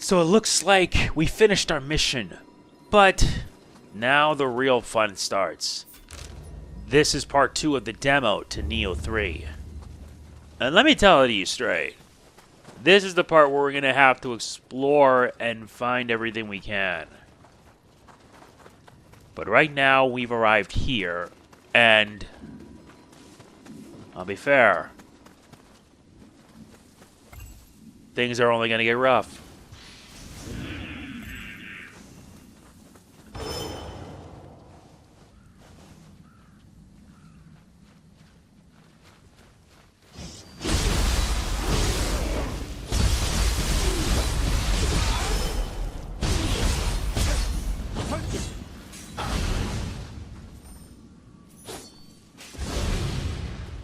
So it looks like we finished our mission, but now the real fun starts. This is part 2 of the demo to Nioh 3. And let me tell it to you straight. This is the part where we're going to have to explore and find everything we can. But right now, we've arrived here, and I'll be fair. Things are only going to get rough.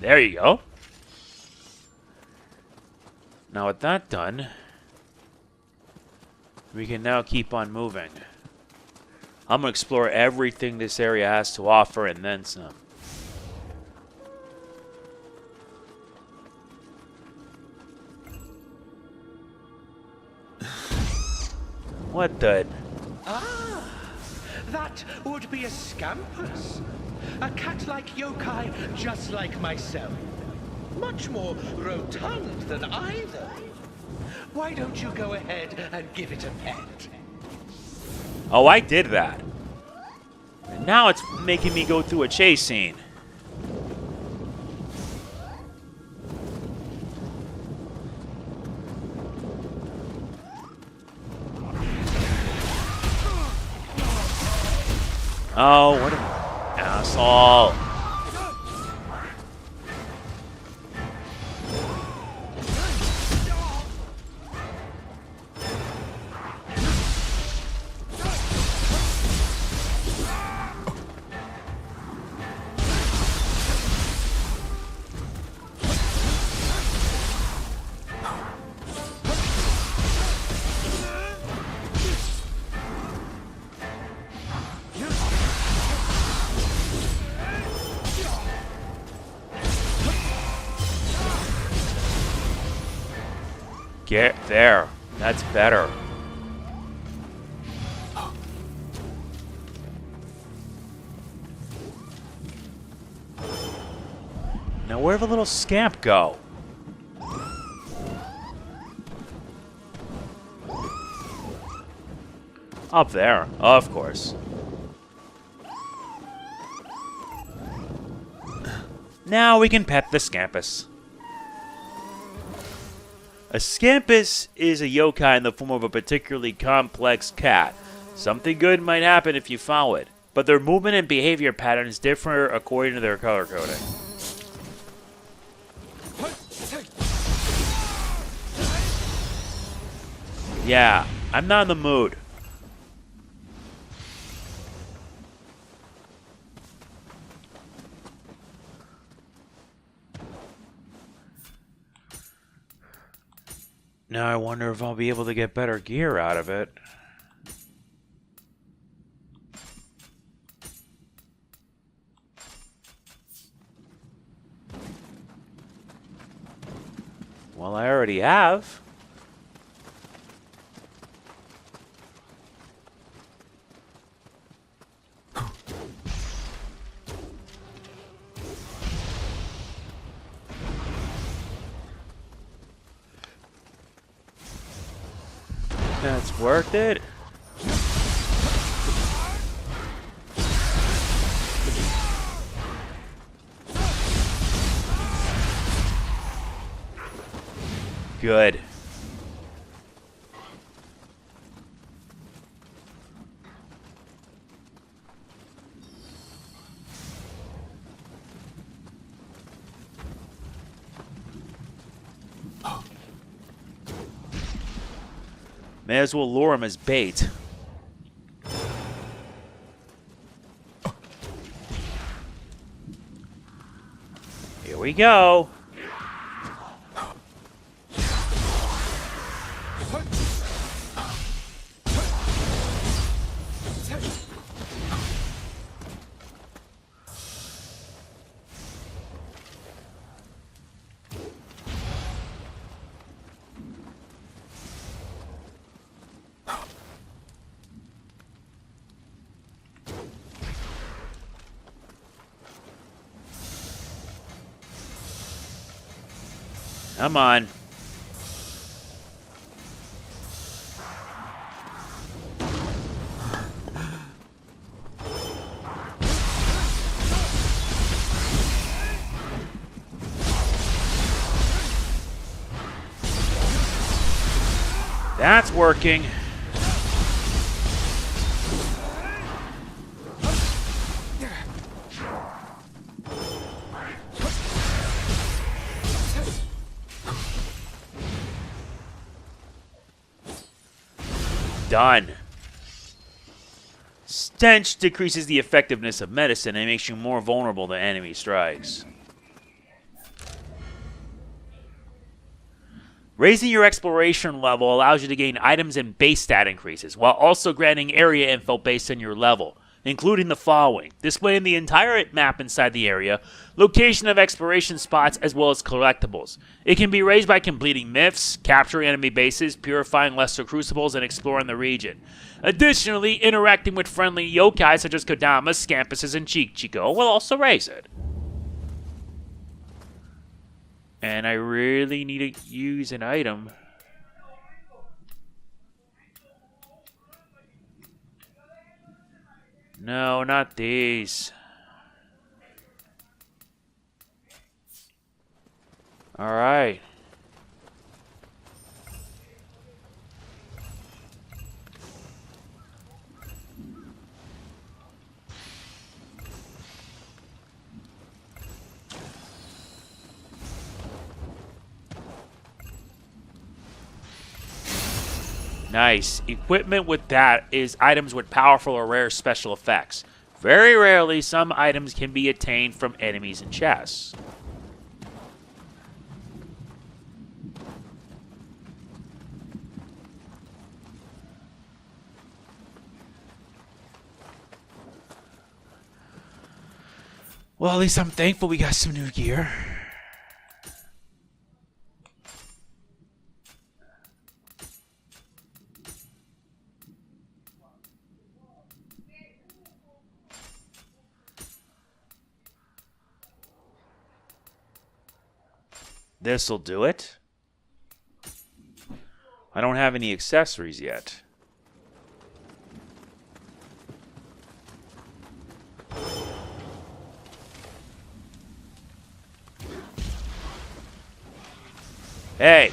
There you go. Now with that done, we can now keep on moving. I'm going to explore everything this area has to offer and then some. What the? Ah, that would be a Scampuss. A cat-like yokai just like myself. Much more rotund than either. Why don't you go ahead and give it a pet? Oh, I did that. And now it's making me go through a chase scene. Oh, what an asshole. Get there. That's better. Now where'd the little scamp go? Up there, of course. Now we can pet the Scampuss. A Scampuss is a yokai in the form of a particularly complex cat. Something good might happen if you follow it, but their movement and behavior patterns differ according to their color coding. Yeah, I'm not in the mood. Now I wonder if I'll be able to get better gear out of it. Well, I already have. That's worth it. Good. May as well lure him as bait. Here we go. Come on. That's working. Done. Stench decreases the effectiveness of medicine and makes you more vulnerable to enemy strikes. Raising your exploration level allows you to gain items and base stat increases, while also granting area info based on your level, including the following: displaying the entire map inside the area, location of exploration spots, as well as collectibles. It can be raised by completing myths, capturing enemy bases, purifying lesser crucibles, and exploring the region. Additionally, interacting with friendly yokai such as Kodama, Scampuss, and Chijiko will also raise it. And I really need to use an item. No, not these. Alright. Nice. Equipment with that is items with powerful or rare special effects. Very rarely, some items can be attained from enemies and chests. Well, at least I'm thankful we got some new gear. This'll do it. I don't have any accessories yet. Hey!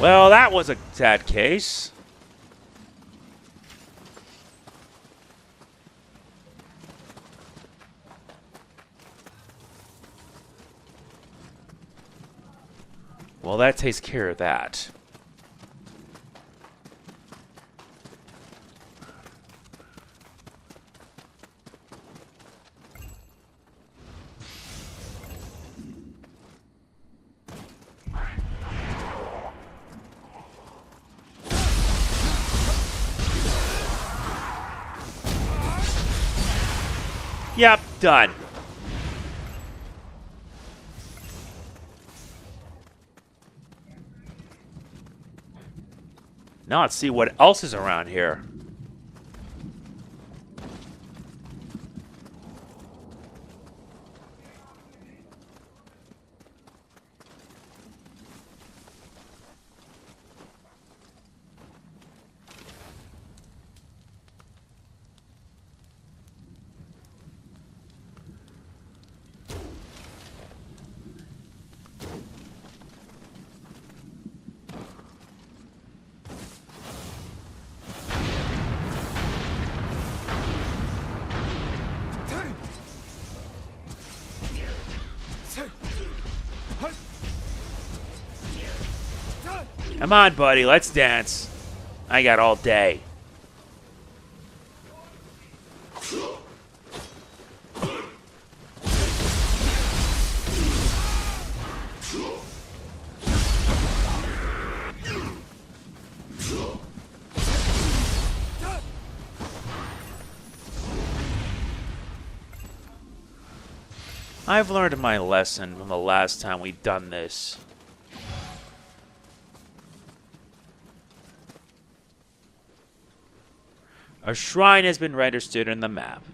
Well, that was a sad case. Well, that takes care of that. Yep, done. Now let's see what else is around here. Come on, buddy, let's dance. I got all day. I've learned my lesson from the last time we've done this. A shrine has been registered in the map.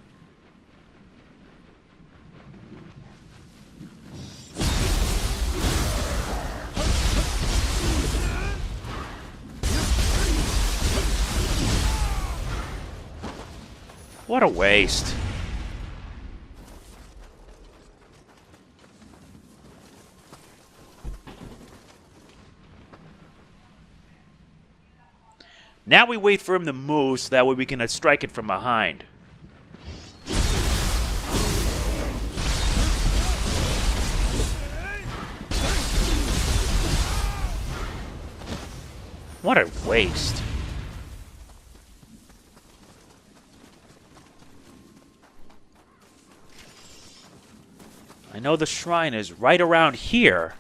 What a waste. Now we wait for him to move so that way we can strike it from behind. What a waste. I know the shrine is right around here.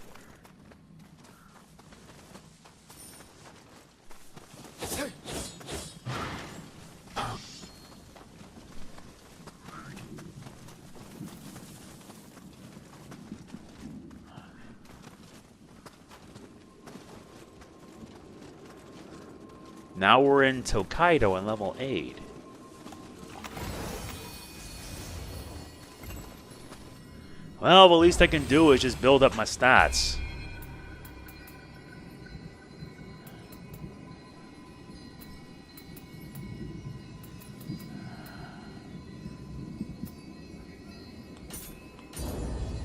Now we're in Tokaido on level 8. Well, the least I can do is just build up my stats.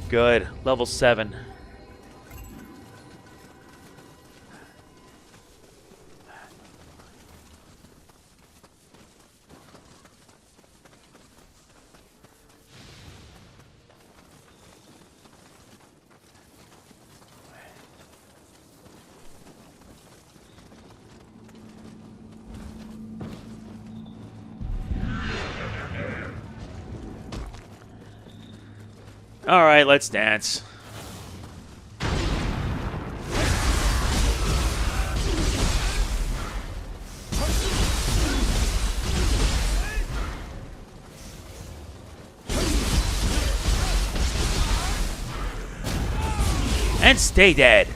Good. Level 7. Alright, let's dance. And stay dead.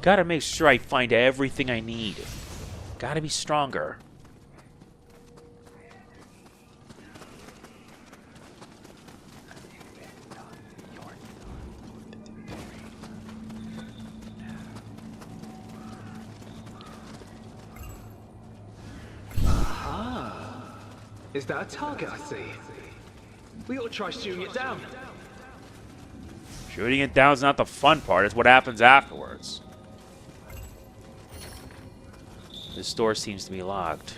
Gotta make sure I find everything I need. Gotta be stronger. Aha! Is that a target I see? We ought to try shooting it down. Shooting it down's not the fun part, it's what happens afterwards. This door seems to be locked.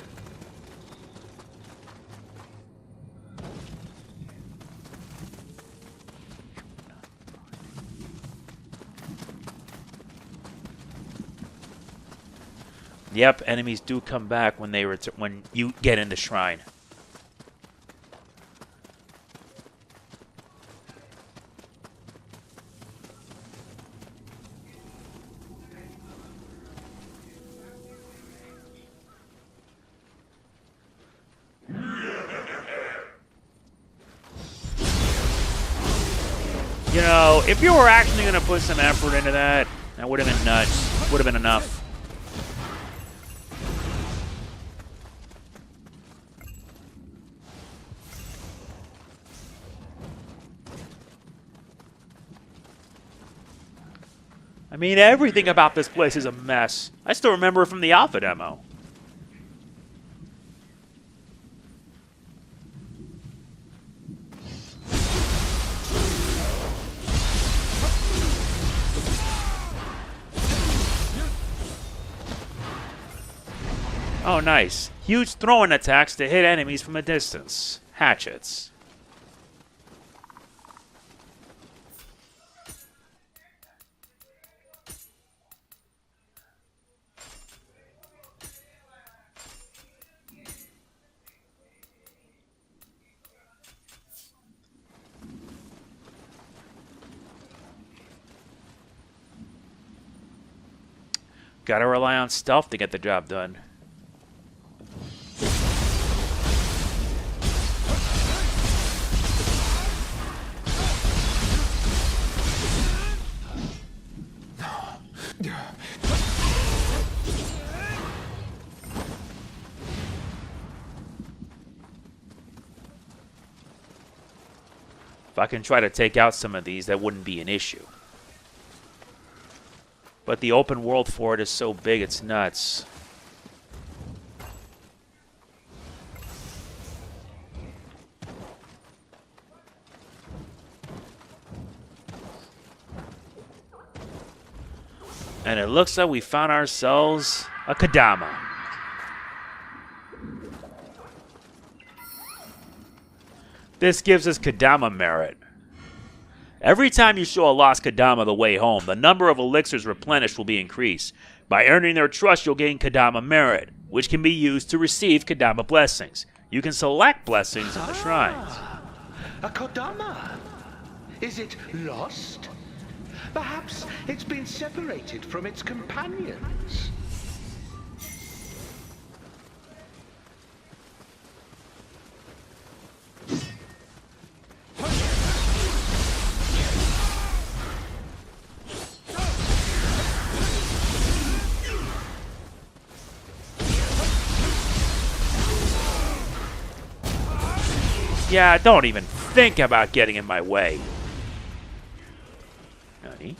Yep, enemies do come back when when you get in the shrine. You know, if you were actually going to put some effort into that, that would have been nuts. Would have been enough. I mean, everything about this place is a mess. I still remember it from the alpha demo. Oh, nice. Huge throwing attacks to hit enemies from a distance. Hatchets. Gotta rely on stealth to get the job done. If I can try to take out some of these, that wouldn't be an issue. But the open world for it is so big, it's nuts. And it looks like we found ourselves a Kodama. This gives us Kodama merit. Every time you show a lost Kodama the way home, the number of elixirs replenished will be increased. By earning their trust, you'll gain Kodama merit, which can be used to receive Kodama blessings. You can select blessings in the shrines. A Kodama? Is it lost? Perhaps it's been separated from its companions. Yeah, don't even think about getting in my way. Nani?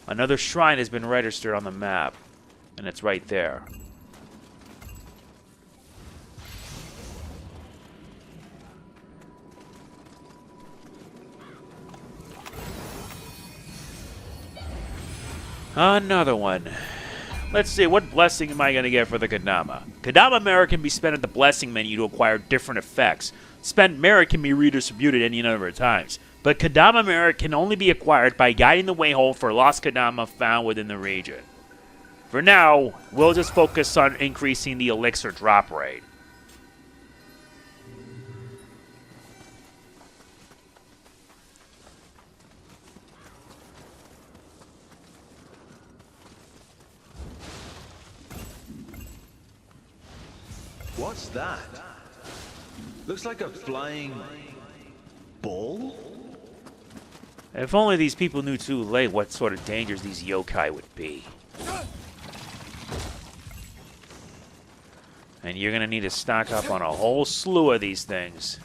Another shrine has been registered on the map, and it's right there. Another one. Let's see, what blessing am I going to get for the Kodama? Kodama merit can be spent at the blessing menu to acquire different effects. Spent merit can be redistributed any number of times, but Kodama merit can only be acquired by guiding the way home for lost Kodama found within the region. For now, we'll just focus on increasing the elixir drop rate. What's that? Looks like a flying ball? If only these people knew too late what sort of dangers these yokai would be. And you're gonna need to stock up on a whole slew of these things.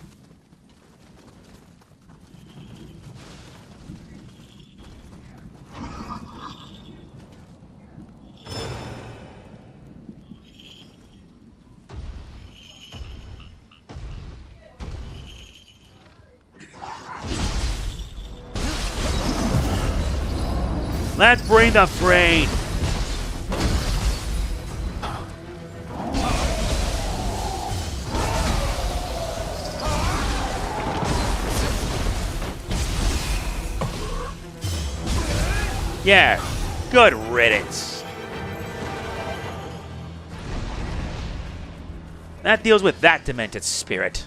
Let's bring the freight! Yeah, good riddance. That deals with that demented spirit.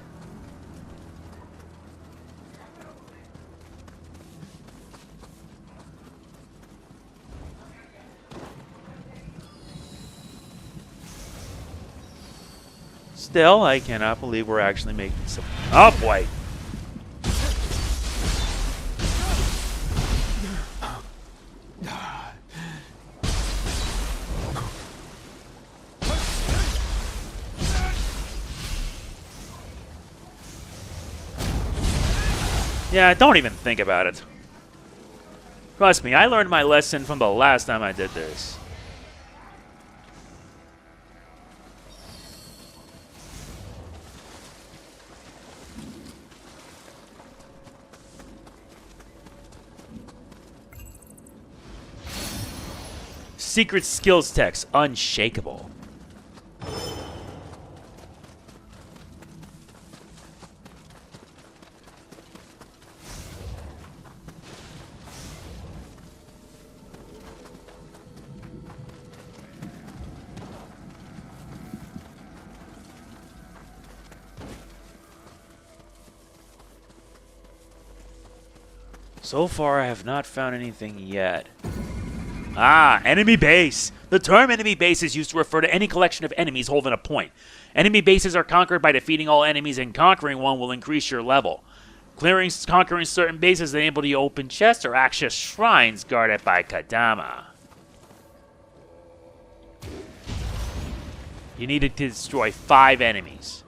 Still, I cannot believe we're actually making some... Oh, boy! Yeah, don't even think about it. Trust me, I learned my lesson from the last time I did this. Secret skills text, unshakable. So far, I have not found anything yet. Ah, enemy base. The term enemy base is used to refer to any collection of enemies holding a point. Enemy bases are conquered by defeating all enemies, and conquering one will increase your level. Conquering certain bases enable you to open chests or access shrines guarded by Kodama. You needed to destroy 5 enemies.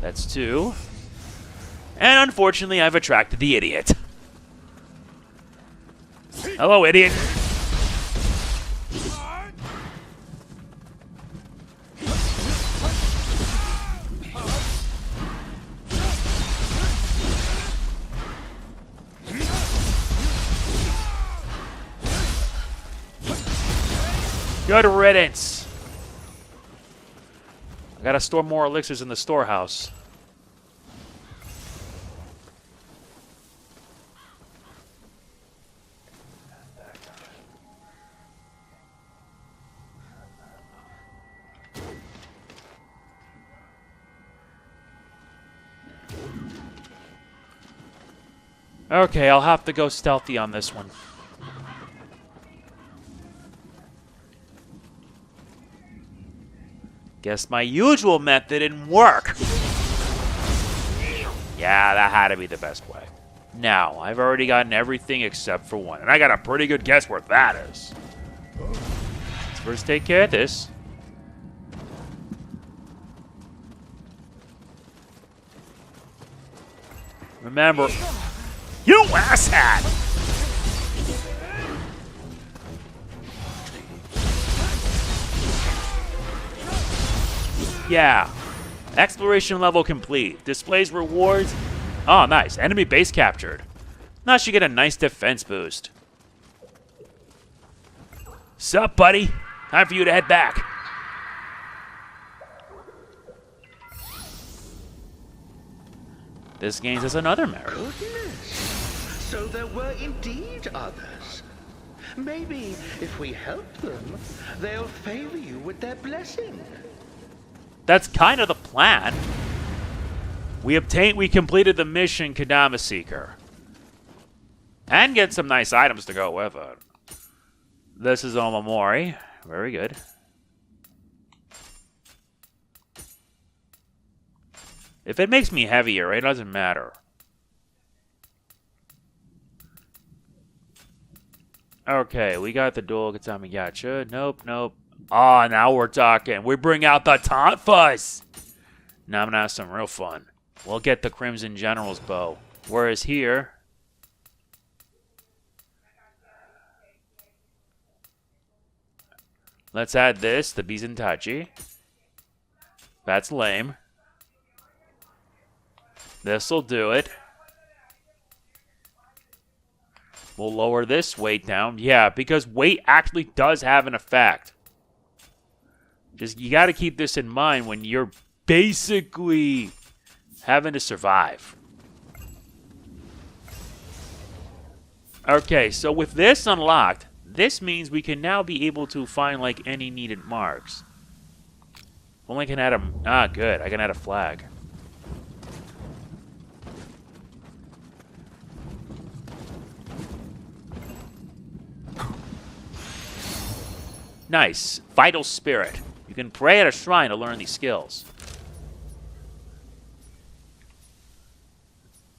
That's 2. And unfortunately, I've attracted the idiot. Hello, idiot. Good riddance. I gotta store more elixirs in the storehouse. Okay, I'll have to go stealthy on this one. Guess my usual method didn't work. Yeah, that had to be the best way. Now, I've already gotten everything except for one, and I got a pretty good guess where that is. Let's first take care of this. Remember, you asshat! Yeah. Exploration level complete. Displays rewards. Oh, nice. Enemy base captured. Now she get a nice defense boost. Sup, buddy? Time for you to head back. This gains us another merit. Goodness. So there were indeed others. Maybe if we help them, they'll favor you with their blessing. That's kind of the plan. We completed the mission Kodama Seeker. And get some nice items to go with it. This is Omamori. Very good. If it makes me heavier, it doesn't matter. Okay, we got the dual Katami Gacha. Nope, nope. Ah, now we're talking. We bring out the taunt fuzz. Now I'm gonna have some real fun. We'll get the Crimson General's bow. Whereas here, let's add this, the Bizentachi. That's lame. This'll do it. We'll lower this weight down. Yeah, because weight actually does have an effect. Just, you got to keep this in mind when you're basically having to survive. Okay, so with this unlocked, this means we can now be able to find, like, any needed marks. Only can add a... Ah, good. I can add a flag. Nice. Vital Spirit. You can pray at a shrine to learn these skills.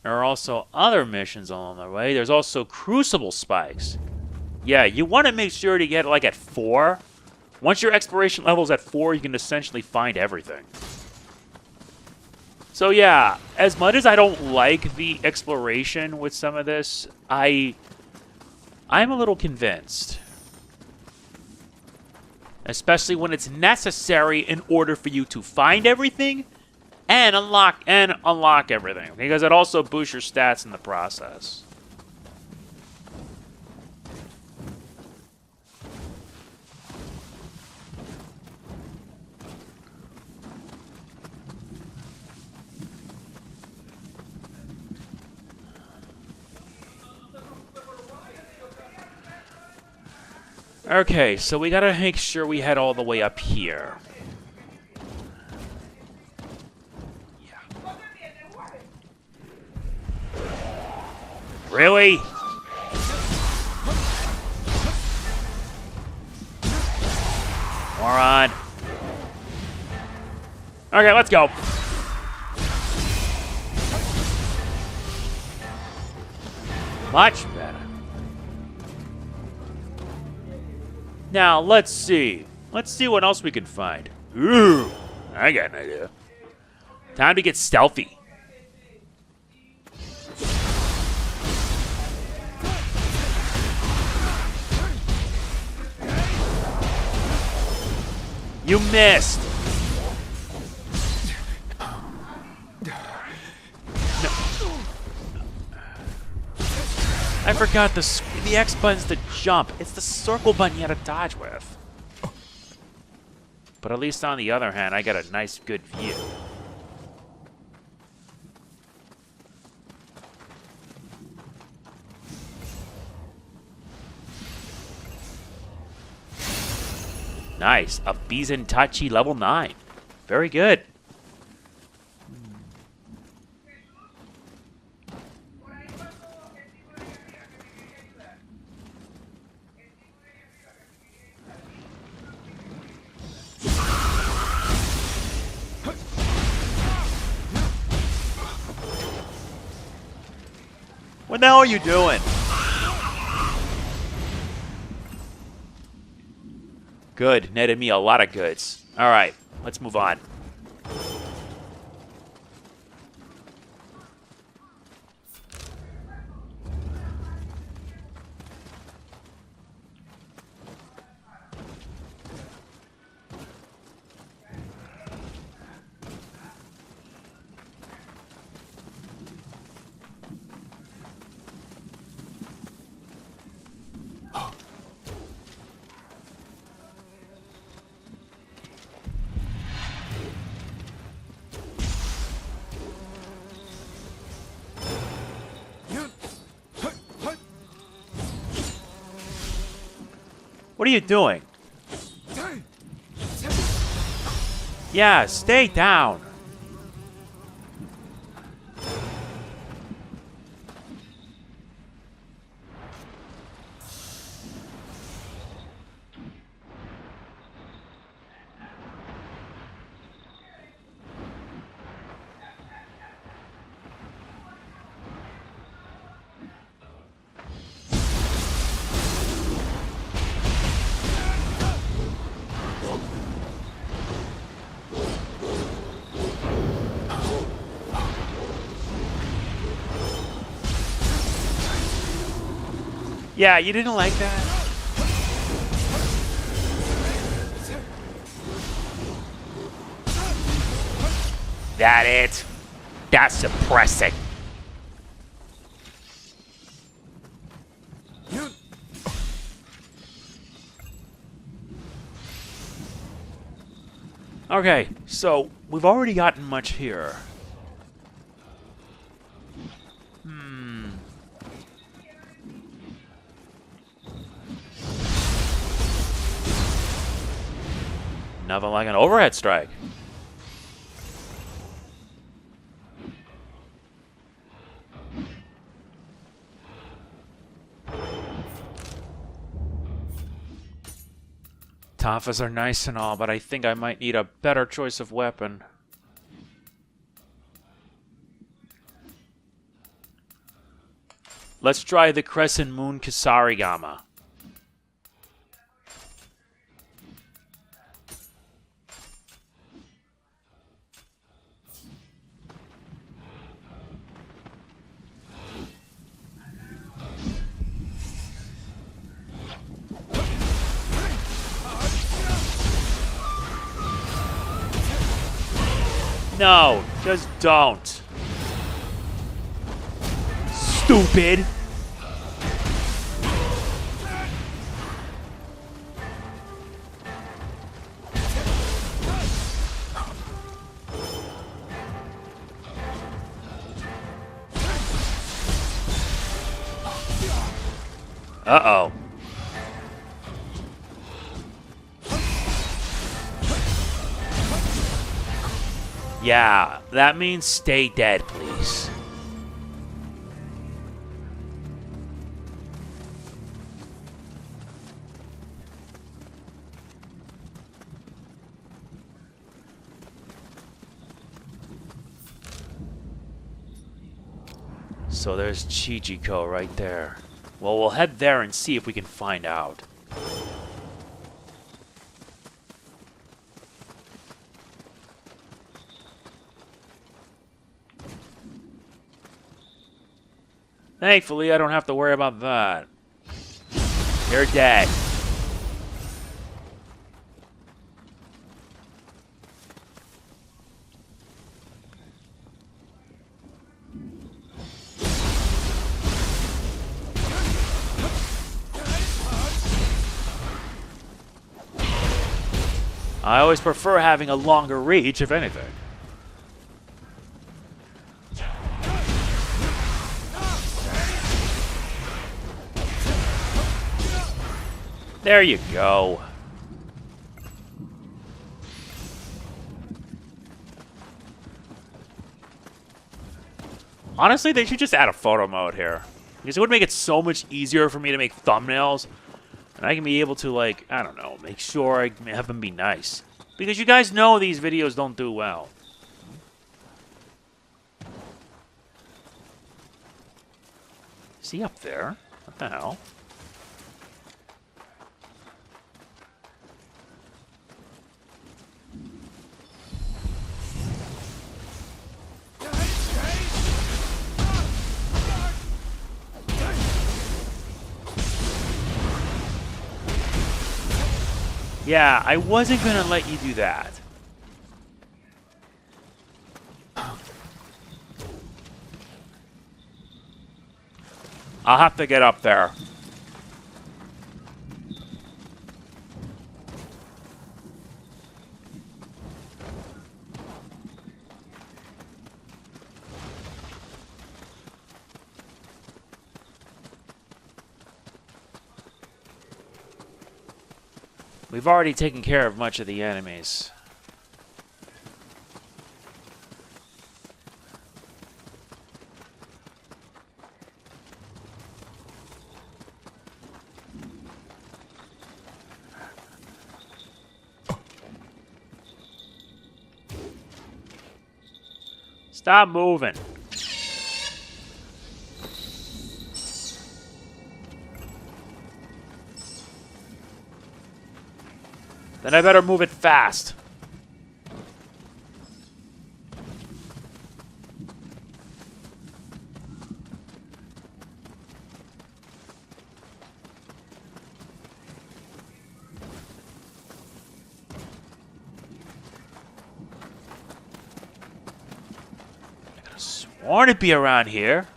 There are also other missions along the way. There's also Crucible Spikes. Yeah, you want to make sure to get like at 4. Once your exploration level's at 4, you can essentially find everything. So yeah, as much as I don't like the exploration with some of this, I'm a little convinced. Especially when it's necessary in order for you to find everything and unlock everything. Because it also boosts your stats in the process. Okay, so we gotta make sure we head all the way up here. Yeah. Really? Moron. Okay, let's go. Much better. Now, let's see. Let's see what else we can find. Ooh, I got an idea. Time to get stealthy. You missed. No. I forgot the X button's to jump. It's the circle button you had to dodge with. But at least on the other hand, I got a nice, good view. Nice. A Bizentachi level 9. Very good. What the hell are you doing? Good. Netted me a lot of goods. Alright, let's move on. What are you doing? Yeah, stay down. Yeah, you didn't like that? That it? That's suppressing. Okay, so we've already gotten much here. Nothing like an overhead strike. Tafas are nice and all, but I think I might need a better choice of weapon. Let's try the Crescent Moon Kasarigama. No, just don't. Stupid. Uh-oh. Yeah, that means stay dead, please. So there's Chijiko right there. Well, we'll head there and see if we can find out. Thankfully, I don't have to worry about that. You're dead. I always prefer having a longer reach, if anything. There you go. Honestly, they should just add a photo mode here. Because it would make it so much easier for me to make thumbnails. And I can be able to, like, I don't know, make sure I have them be nice. Because you guys know these videos don't do well. Is he up there? What the hell? Yeah, I wasn't gonna let you do that. I'll have to get up there. We've already taken care of much of the enemies. Stop moving. Then I better move it fast. I could have sworn it'd be around here.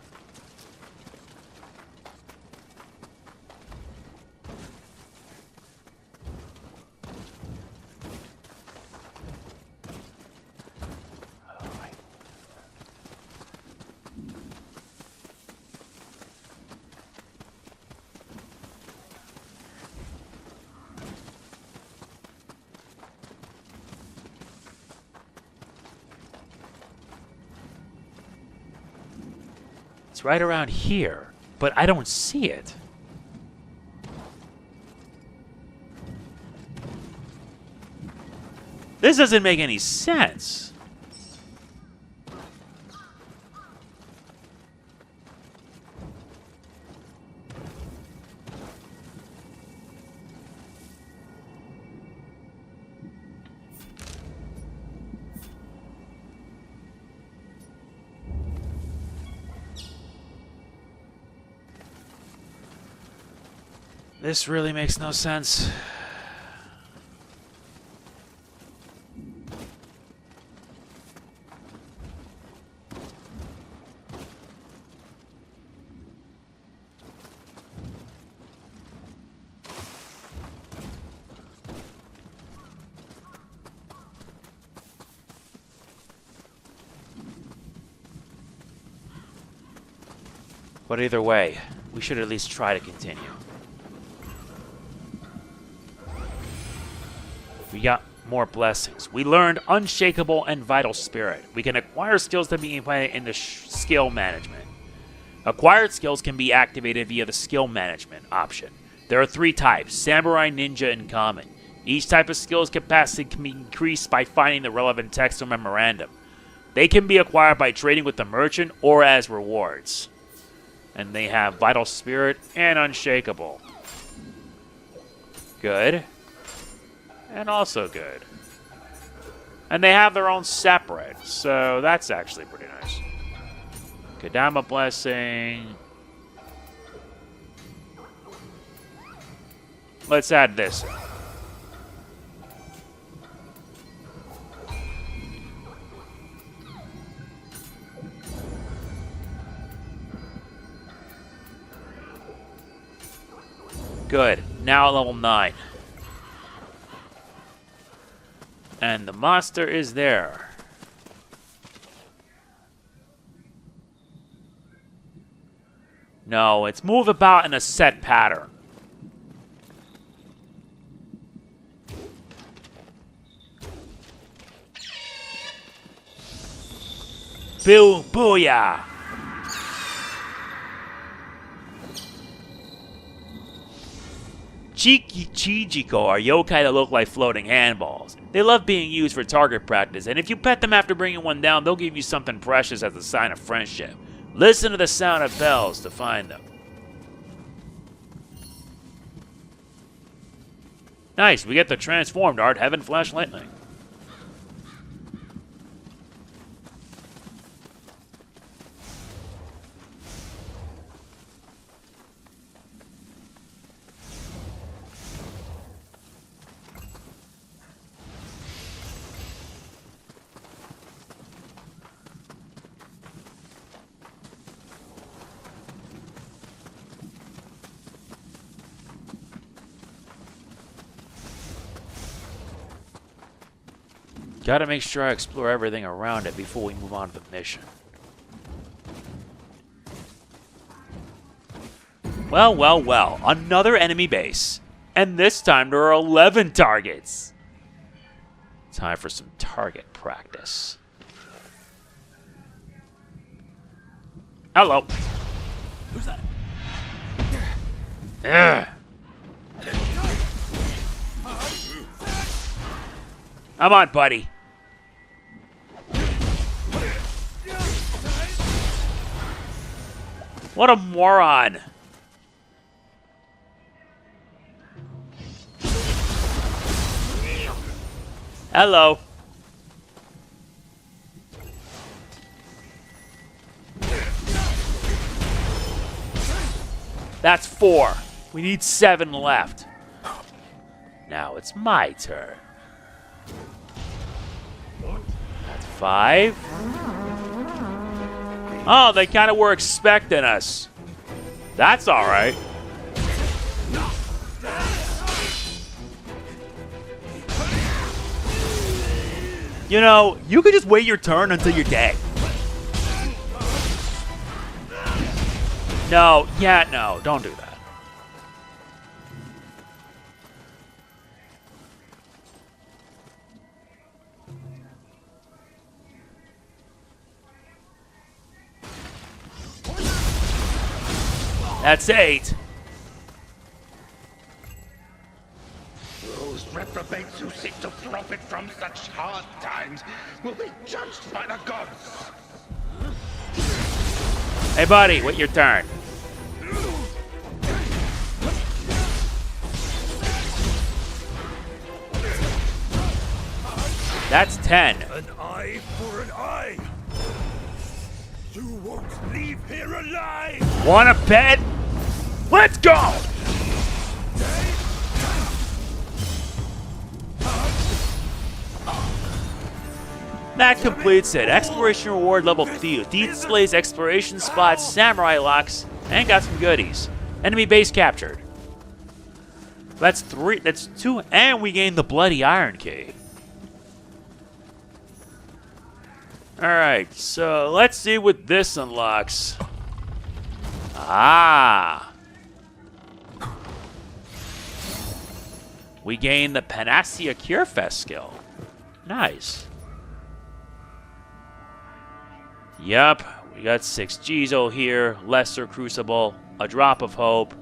It's right around here, but I don't see it. This doesn't make any sense. This really makes no sense. But either way, we should at least try to continue. We got more blessings. We learned Unshakable and Vital Spirit. We can acquire skills to be implemented in the skill management. Acquired skills can be activated via the skill management option. There are 3 types: Samurai, Ninja, and Common. Each type of skill's capacity can be increased by finding the relevant text or memorandum. They can be acquired by trading with the merchant or as rewards. And they have Vital Spirit and Unshakable. Good. And also good. And they have their own separate, so that's actually pretty nice. Kodama Blessing. Let's add this. Good. Now at level 9. And the monster is there. No, it's move about in a set pattern. Booyah! Chijiko are yokai that look like floating handballs. They love being used for target practice, and if you pet them after bringing one down, they'll give you something precious as a sign of friendship. Listen to the sound of bells to find them. Nice, we get the transformed art, Heaven Flash Lightning. Gotta make sure I explore everything around it before we move on to the mission. Well, well, well. Another enemy base. And this time there are 11 targets. Time for some target practice. Hello. Who's that? Ugh. Come on, buddy. What a moron. Hello. That's 4. We need 7 left. Now it's my turn. That's 5. Oh, they kind of were expecting us. That's all right. You know, you could just wait your turn until you're dead. No, yeah, no, don't do that. That's 8. Those reprobates who seek to profit from such hard times will be judged by the gods. Hey, buddy, wait your turn. That's 10. An eye for an eye. You won't leave here alive. Wanna bet? Let's go! That completes it. Exploration reward level 2. Displays exploration spots, samurai locks, and got some goodies. Enemy base captured. That's 3. That's 2, and we gained the bloody iron key. Alright, so let's see what this unlocks. Ah! We gain the Panacea Cure Fest skill. Nice. Yup, we got 6 Jizo here, Lesser Crucible, a Drop of Hope.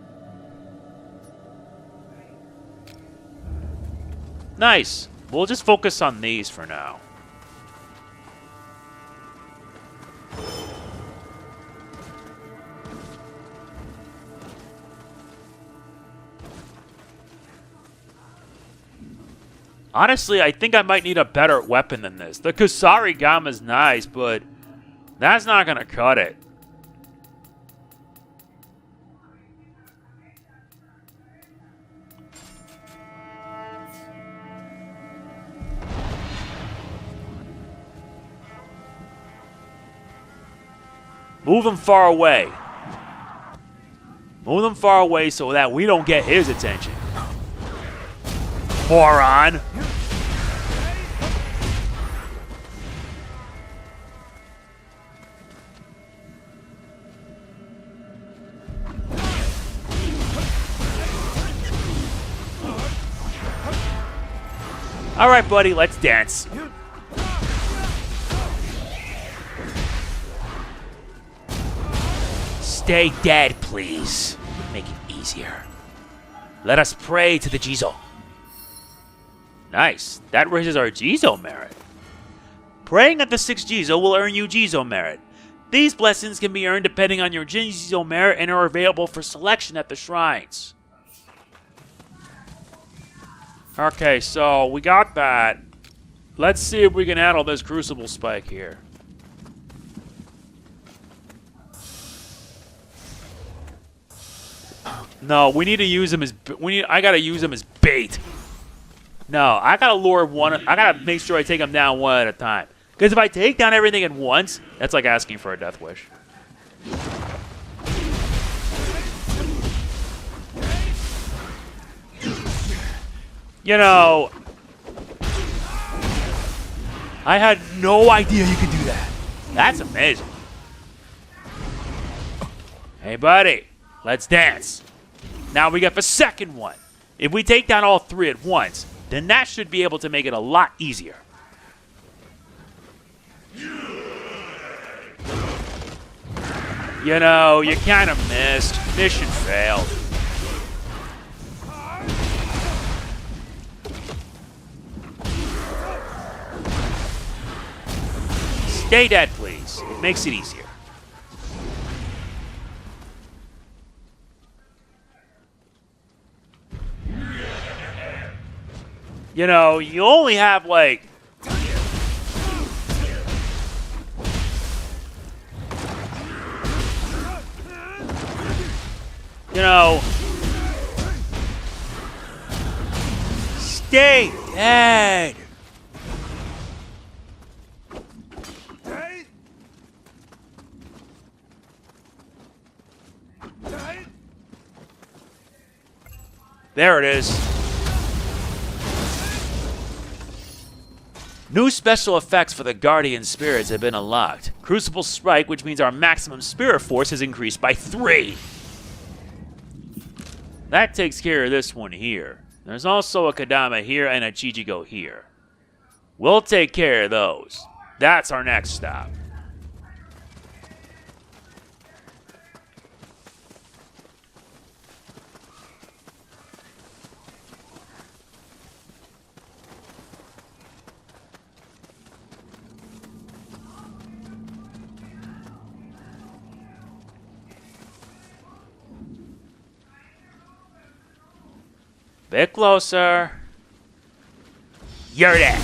Nice. We'll just focus on these for now. Honestly, I think I might need a better weapon than this. The Kusarigama's nice, but that's not going to cut it. Move them far away. Move them far away so that we don't get his attention. Moron. All right, buddy, let's dance. Stay dead, please. Make it easier. Let us pray to the Jizo. Nice. That raises our Jizo merit. Praying at the 6th Jizo will earn you Jizo merit. These blessings can be earned depending on your Jizo merit and are available for selection at the shrines. Okay, so we got that. Let's see if we can handle this Crucible Spike here. No, we need to use him as I gotta use him as bait. No, I gotta lure one. I gotta make sure I take him down one at a time. Because if I take down everything at once, that's like asking for a death wish. You know, I had no idea you could do that. That's amazing. Hey, buddy, let's dance. Now we got the second one. If we take down all 3 at once, then that should be able to make it a lot easier. You know, you kind of missed. Mission failed. Stay dead, please. It makes it easier. You know, you only have like... You know... Stay dead! There it is. New special effects for the Guardian Spirits have been unlocked. Crucible Strike, which means our maximum spirit force has increased by 3. That takes care of this one here. There's also a Kodama here and a Chijiko here. We'll take care of those. That's our next stop. Bit closer. You're dead.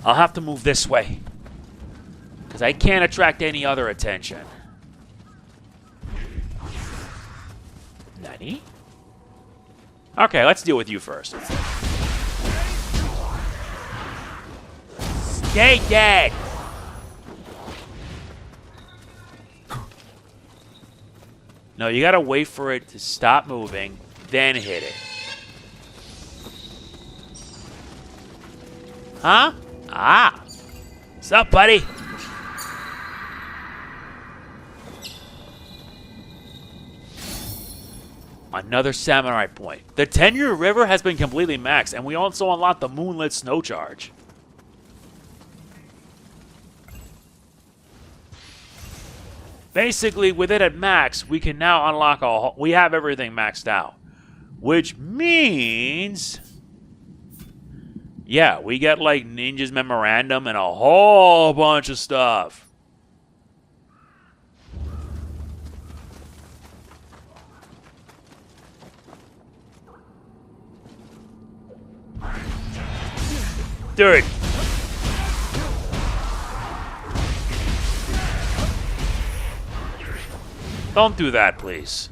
I'll have to move this way, because I can't attract any other attention. Nani? Okay, let's deal with you first. Stay dead! No, you gotta wait for it to stop moving, then hit it. Huh? Ah! What's up, buddy? Another samurai point. The Tenyu River has been completely maxed, and we also unlocked the Moonlit Snow Charge. Basically, with it at max, we can now unlock we have everything maxed out. Which means... yeah, we get like Ninja's Memorandum and a whole bunch of stuff. Dude. Don't do that, please.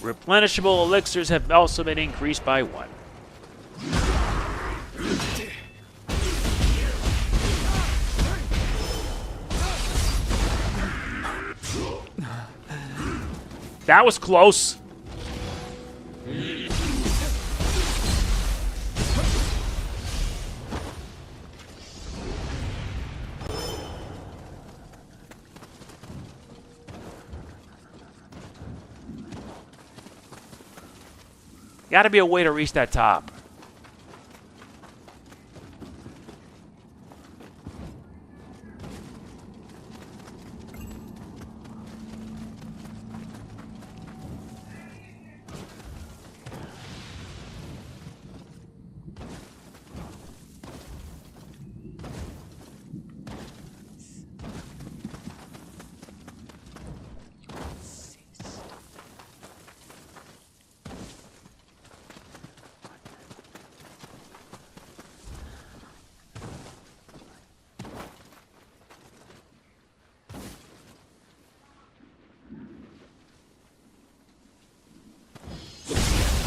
Replenishable elixirs have also been increased by 1. That was close. Gotta be a way to reach that top.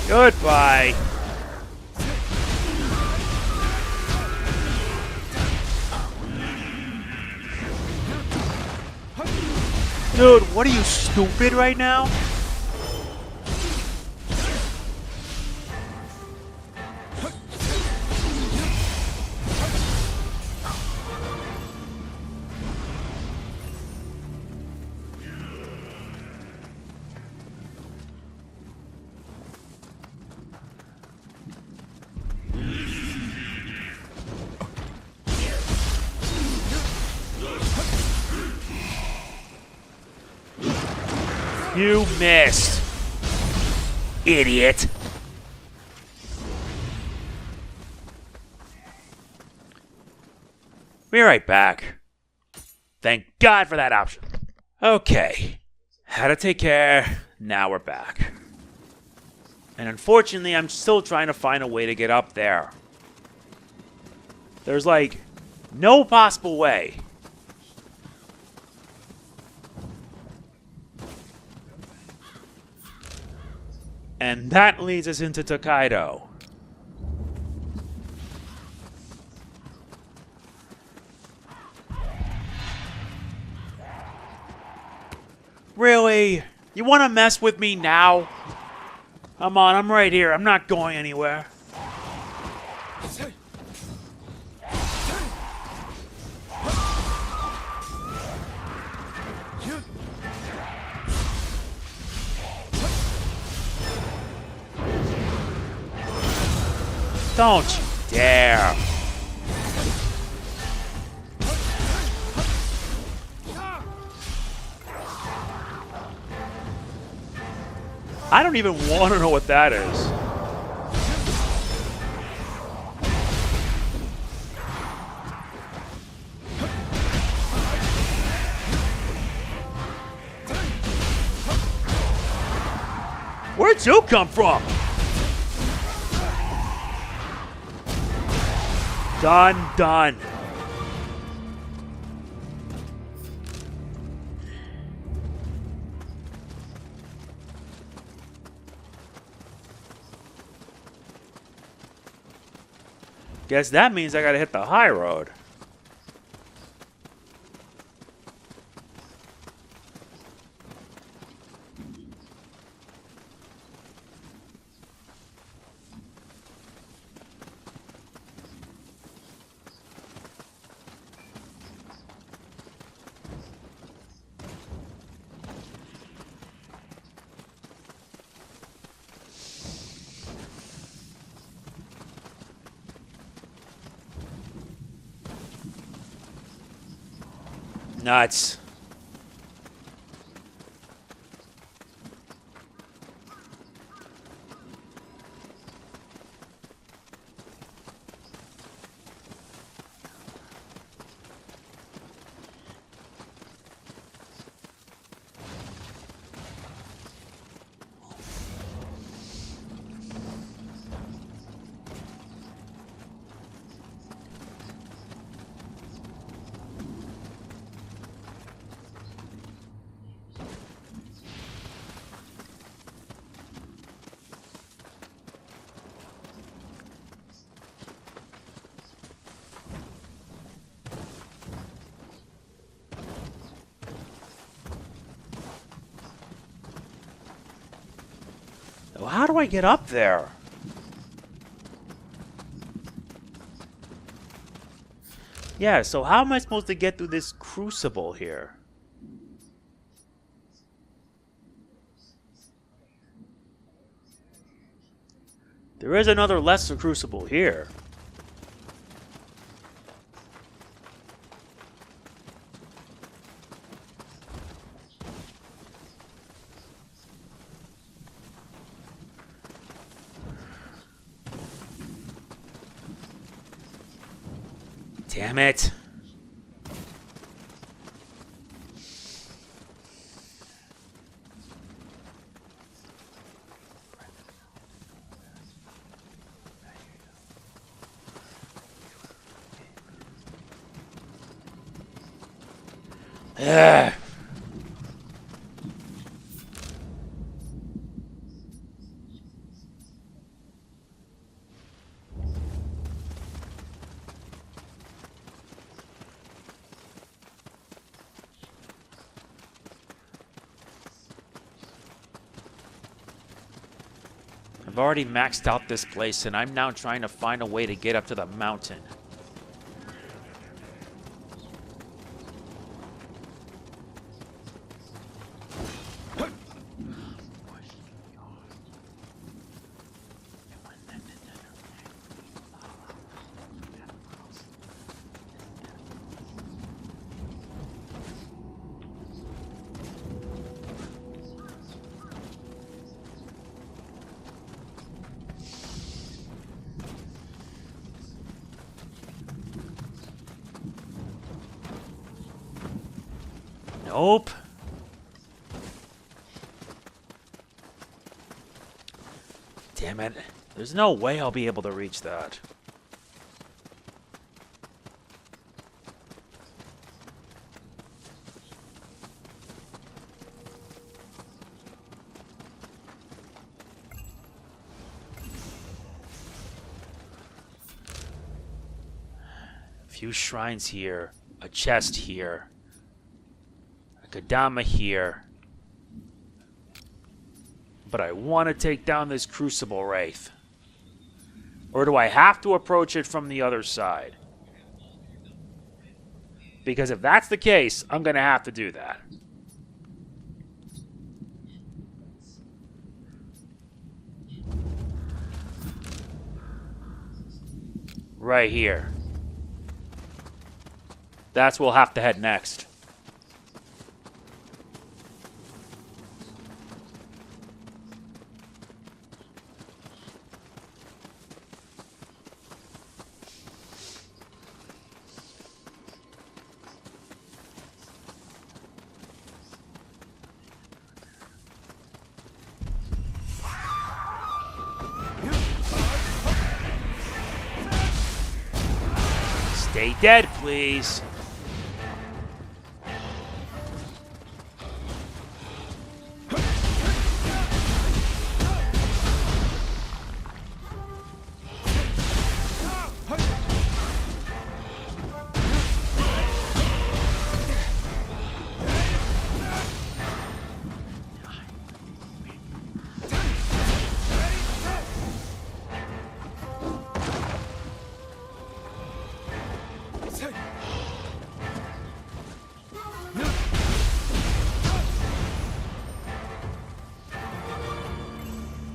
Goodbye. Dude, what are you, stupid right now? You missed, idiot. Be right back. Thank God for that option. Okay, had to take care. Now we're back. And unfortunately, I'm still trying to find a way to get up there. There's like no possible way. And that leads us into Tokaido. Really? You want to mess with me now? Come on, I'm right here. I'm not going anywhere. Don't you dare. I don't even want to know what that is. Where'd you come from? Done. Guess that means I gotta hit the high road. Nuts. So how do I get up there? Yeah, so how am I supposed to get through this crucible here? There is another Lesser Crucible here. Damn it. Ugh. I've already maxed out this place, and I'm now trying to find a way to get up to the mountain. Nope. Damn it. There's no way I'll be able to reach that. A few shrines here, a chest here. Kodama here. But I want to take down this Crucible Wraith. Or do I have to approach it from the other side? Because if that's the case, I'm going to have to do that. Right here. That's where we'll have to head next. Stay dead, please.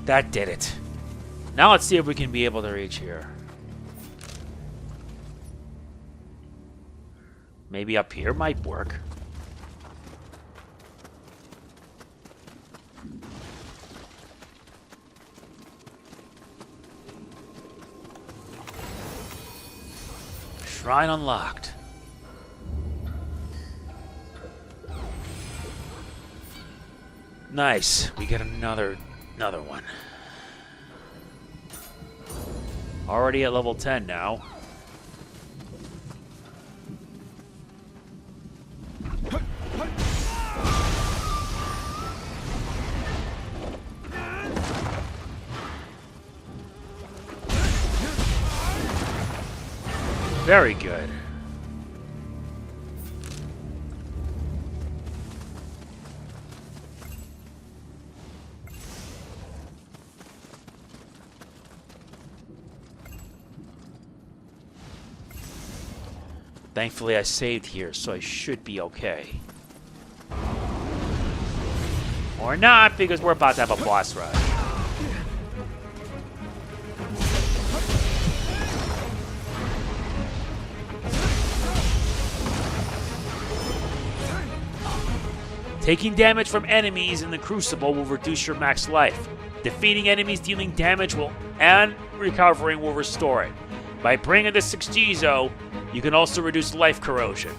That did it. Now let's see if we can be able to reach here. Maybe up here might work. Shrine unlocked. Nice. We get another one. Already at level 10 now. Very good. Thankfully, I saved here, so I should be okay. Or not, because we're about to have a boss rush. Taking damage from enemies in the Crucible will reduce your max life. Defeating enemies dealing damage and recovering will restore it. By bringing the 6Gizo, you can also reduce life corrosion.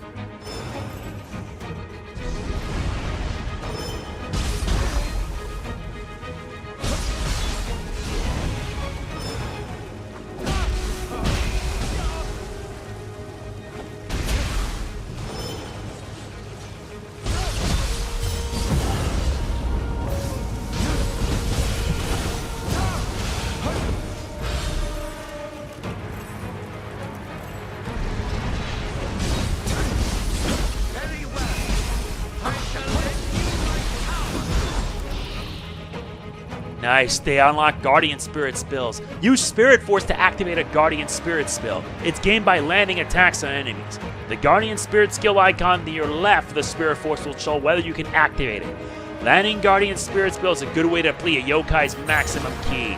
Nice, they unlock Guardian Spirit spells. Use Spirit Force to activate a Guardian Spirit spell. It's gained by landing attacks on enemies. The Guardian Spirit skill icon to your left of the Spirit Force will show whether you can activate it. Landing Guardian Spirit spell is a good way to play a yokai's maximum key.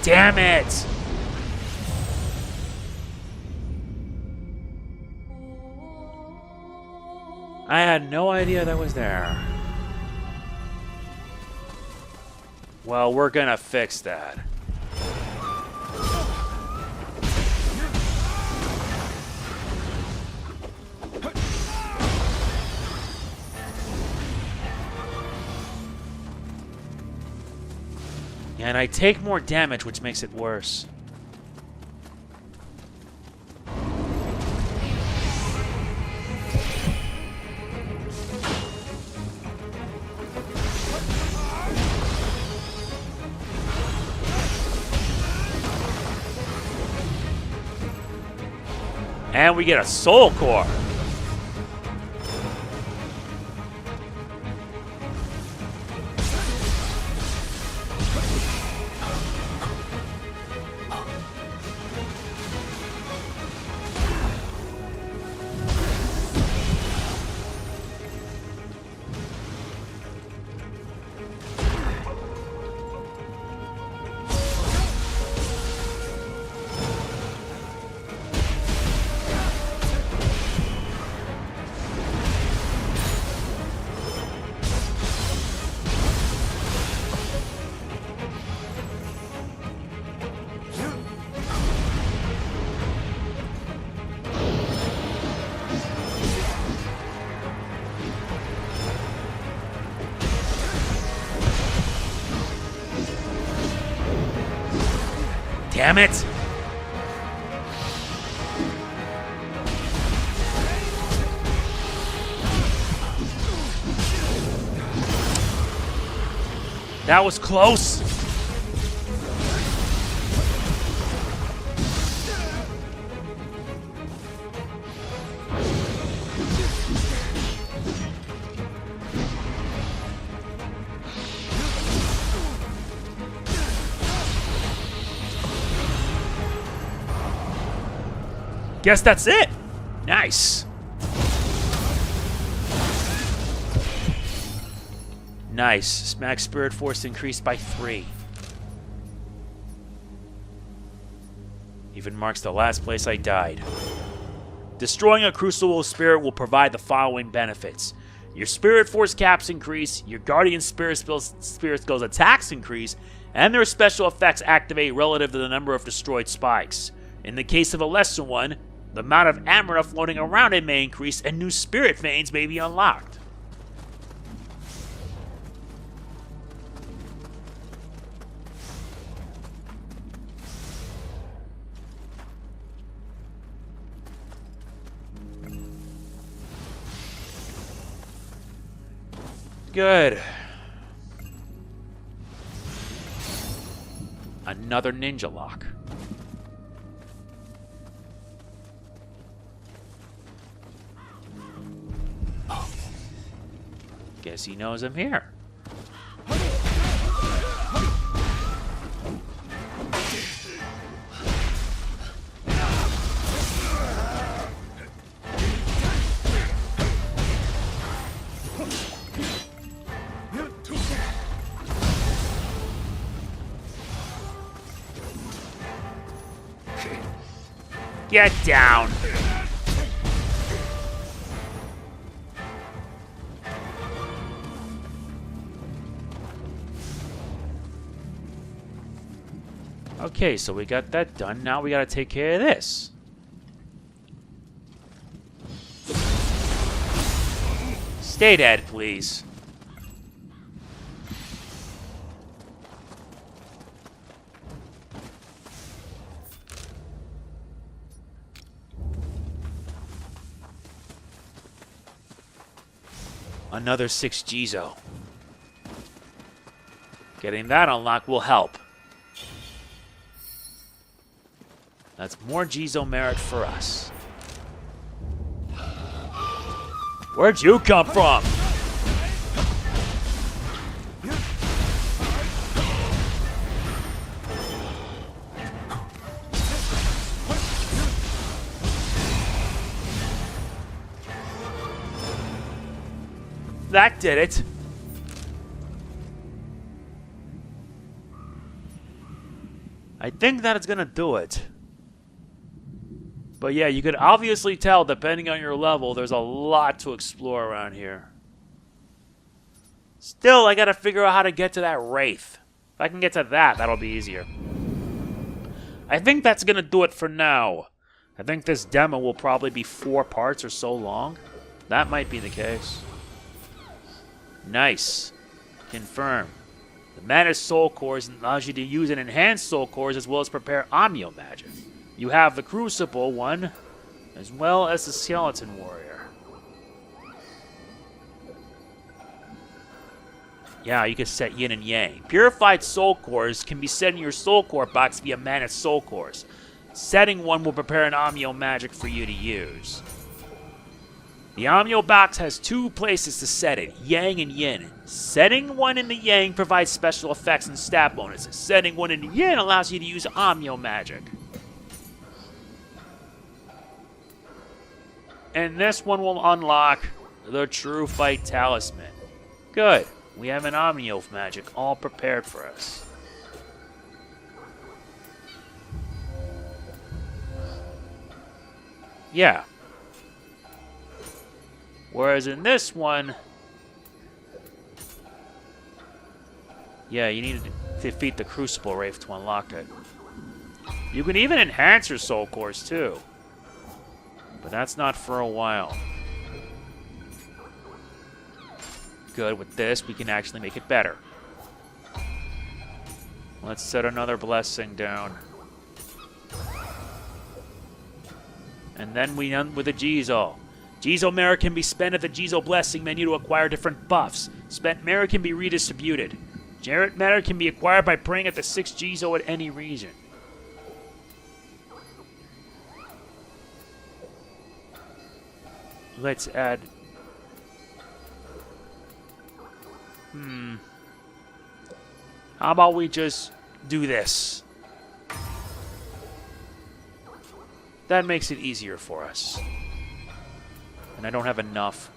Damn it! I had no idea that was there. Well, we're gonna fix that. And I take more damage, which makes it worse. And we get a soul core. Damn it! That was close. Guess that's it. Nice. Nice. Max Spirit Force increased by 3. Even marks the last place I died. Destroying a Crucible Spirit will provide the following benefits. Your Spirit Force caps increase, your Guardian Spirit skills attacks increase, and their special effects activate relative to the number of destroyed spikes. In the case of a lesser one, the amount of Amrita floating around it may increase, and new Spirit Veins may be unlocked. Good. Another ninja lock. Guess he knows I'm here. Get down. Okay, so we got that done. Now we gotta take care of this. Stay dead, please. Another 6 Jizo. Getting that unlocked will help. That's more Jizo merit for us. Where'd you come from? That did it. I think that is gonna do it. But yeah, you could obviously tell, depending on your level, there's a lot to explore around here. Still, I gotta figure out how to get to that Wraith. If I can get to that, that'll be easier. I think that's gonna do it for now. I think this demo will probably be 4 parts or so long. That might be the case. Nice. Confirm. The Mana Soul Cores allows you to use and enhance Soul Cores as well as prepare Amio magic. You have the Crucible one, as well as the Skeleton Warrior. Yeah, you can set Yin and Yang. Purified Soul Cores can be set in your Soul Core box via Mana Soul Cores. Setting one will prepare an Amio magic for you to use. The Amio box has 2 places to set it, Yang and Yin. Setting one in the Yang provides special effects and stat bonuses. Setting one in the Yin allows you to use Amio magic. And this one will unlock the True Fight Talisman. Good. We have an Amio magic all prepared for us. Yeah. Whereas in this one, yeah, you need to defeat the Crucible Wraith to unlock it. You can even enhance your Soul Cores too. But that's not for a while. Good, with this we can actually make it better. Let's set another blessing down. And then we end with a Jizo. Jizo merit can be spent at the Jizo Blessing menu to acquire different buffs. Spent merit can be redistributed. Jarrett merit can be acquired by praying at the 6 Jizo at any region. Let's add... How about we just do this? That makes it easier for us. And I don't have enough.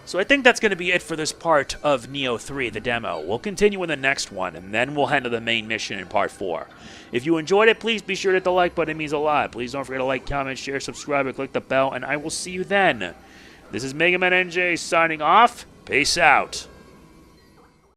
So I think that's going to be it for this part of Nioh 3, the demo. We'll continue in the next one, and then we'll head to the main mission in part 4. If you enjoyed it, please be sure to hit the like button. It means a lot. Please don't forget to like, comment, share, subscribe, and click the bell, and I will see you then. This is MegamanNG signing off. Peace out.